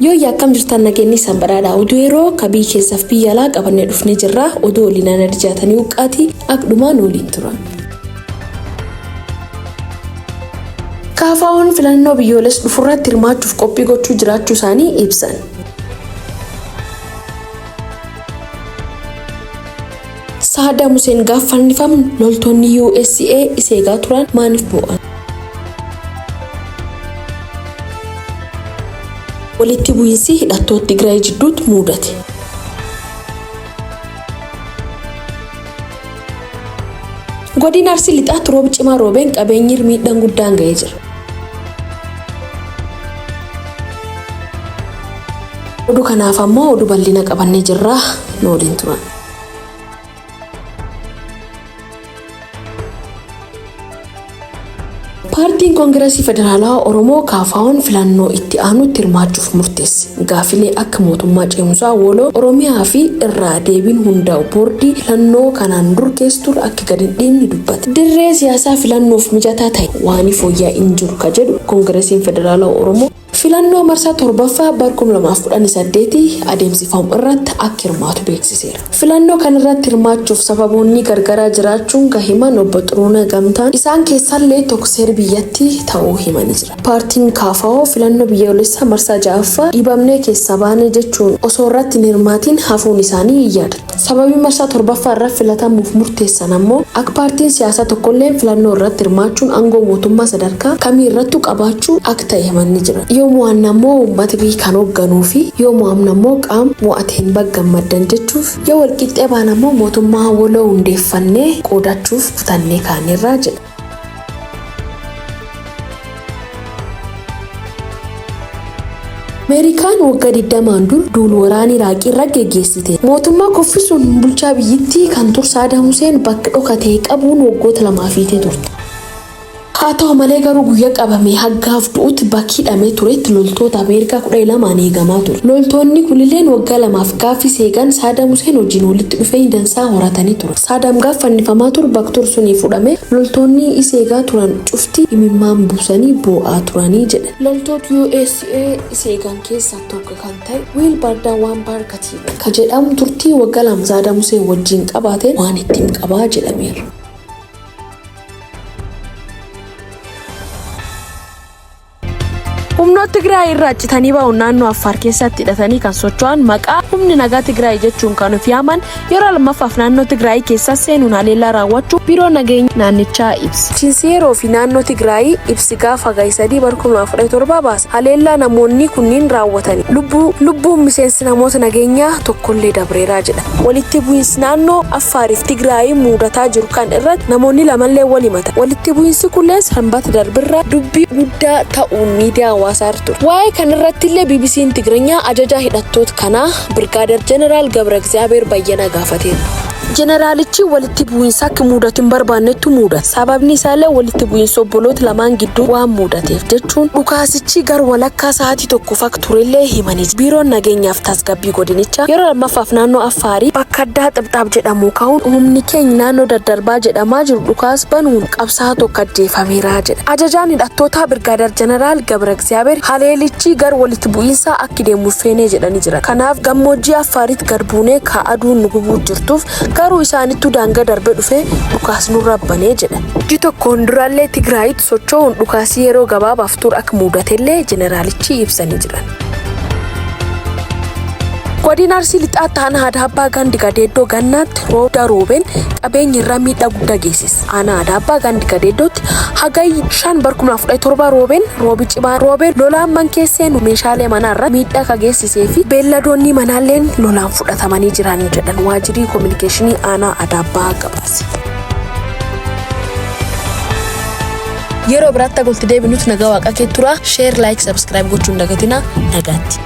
Yoo yakkam jirtan nageenyi sanbaraadha oduu yeroo kabii keessaaf biyya alaa qabannee dhufnee jirra oduu waliin arjaatanii uqqaati akdumaan waliin turan. KFOn filannoo biyyoolessaa dhufurratti hirmaachuuf qophii gochuu jiraachuu isaanii ibsan. Saddam Hussein gaafannifam loltoonni USA iseegaa turan maaniif bu'an? Walitti bu'iinsi hidhattoota Tigraay jidduutti mudate. Godina Arsii lixaatti roobi cimaa roobeen qabeenyi miidhaan guddaan ga'ee jira. Oduu kanaaf ammoo oduu bal'ina qabannee jirra nooliin turan. Paartiin Koongireesii Federaalaa Oromoo KFOn filannoo itti aanutti hirmaachuuf murteesse. Gaafilee akka mootummaa ceemsaa woloo Oromiyaa fi irraa deebiin hundaa'u boordii filannoo kanaan dur keessur akka gadi dhiibni dubbate. Dirree siyaasaa filannoof mijataa ta'e waan fooyya'aa hin jiru ka jedhu Koongireesiin Federaalaa Oromoo filannoo marsaa 7ffaa bara 2018 adeemsifamu irratti akka hirmaatu beeksiseera. Filannoo kanarratti hirmaachuuf sababoonni gargaraa jiraachuun gahiman obbo Xuruunee Gamtaan isaan keessallee tokko seera biyyatti ta'uu himanii jira. Paartiin KFO filannoo biyyoolessaa marsaa 6ffaa dhibamnee keessa baane jechuun osoo irratti hirmaatiin hafuun isaanii yaada. Sababii marsaa 7ffaa irratti filatamuuf murteessan ammoo akka paartiin siyaasaa tokkollee filannoo irratti hirmaachuun aangoo mootummaa sadarkaa kamii irratti qabaachuu akka ta'e himanii jira. Yoomuu ammoo uummata biyya kan hoogganuu fi yoomuu ammoo qaama mo'ateen baggammaddan jechuuf yoo walqixxee baan ammoo mootummaa woloo hundeeffannee qoodachuuf kutannee kaaneerraa jedha. Ameerikaan waggaa 20 dur duula waraanaa Iraaqii irra geggeessite. Mootummaa kuffisuun bulchaa biyyattii kan ture Saddam Hussein bakka dhokatee qabuun waggoota 2 fiitee turte. Haa ta'u malee garuu guyyaa qabamee haggaaf du'utti bakki hidhamee turetti loltoota Ameerikaa 12 eegamaa ture. Loltoonni kunilleen waggaa 2f gaaffii seegan Saddam Hussein wajjin walitti dhufee dansaa horatanii ture. Saddam gaafannifamaa ture bakka tursuun fudhame loltoonni iseegaa turan cufti imimmaan buusanii boo'aa turanii jedha. Loltoota USA iseegan keessaa tokko kan ta'e Wiil Bardawaan Barkatiiv ka jedhamu turtii waggaa 2 Saddam Hussein wajjin qabaate waan ittiin qabaa jedhameera. Humnoota Tigraay irraa citanii bahuun naannoo Affaar keessatti hidhatanii kan socho'an maqaa humni nagaa Tigraay jechuun kan of yaaman yeroo lammaffaaf naannoo Tigraay keessa seenuun haleellaa raawwachuu biiroo nageenya naannichaa ibsa. Chinseeroo fi naannoo Tigraay ibsi gaafa gaa'isadii bara 2017 baase haleellaa namoonni kunniin raawwatanii lubbuun miseensi namoota nageenyaa tokkollee dabreeraa jedha. Walitti bu'iinsi naannoo Affaariif Tigraay mudataa jiru kan irratti namoonni lamallee wal himata. Walitti bu'iinsi kunneen sanbata darbirraa dubbii guddaa ta'uun miidiyaa waa'ee kanarratti illee BBC'n Tigirinya ajajaa hidhattoota kanaa Birgaadeer Jeneraal Gabra Egzaabeer Bayyana gaafateera. Jeneraalichi walitti bu'iinsa akka mudatu hin barbaannetu mudata. Sababni isaallee walitti bu'iinsa obboloota lamaan gidduu waan mudateef jechuun dhukaasichi gar walakkaa sa'aatii tokko faktuurellee himanii. Biiroon nageenyaaf tasgabbii godinichaa yeroo lammaffaaf naannoo Affaarii bakka addaa xibxaab jedhamu ka'uun humni keenya naannoo daddarbaa jedhamaa jiru dhukaas banuun qabsaa tokko ajjeefameera jedha. Ajajaan hidhattoota Birgaadeer Jeneraal Gabra Egzaabeer haleelichi gar walitti bu'iinsa akka deemuuf feenee jedhanii jira. Kanaaf gammoojjii Affaaritti garbuunee ka'aduun nu gubuu jirtuuf garuu isaanittu daangaa darbee dhufee dhukaas nurra banee jedha. Hojii tokkoon duraallee Tigraayitti socho'uun dhukaasii yeroo gabaabaaf ture akka mudatellee jeneraalichi ibsanii jiran. Godina Arsii lixaatti aanaa Adaabbaa Gandi Gadeeddoo gannaatti roobeen qabeenya irra miidhaa guddaa geessise. Aanaa Adaabbaa Gandi Gadeeddootti hagayya 5 bara 2017 roobi cimaa roobeen lolaan man keesseen meeshaalee manaa irra miidhaa ka geessisee fi beelladoonni manaalleen lolaan fudhatamanii jiran jedhan waajjirri koominikeeshinii aanaa Adaabbaa gabaase. Yeroo biraatti golti deebinutti nagaa waaqa kee tura share like subscribe gochuun dagatina nagaatti.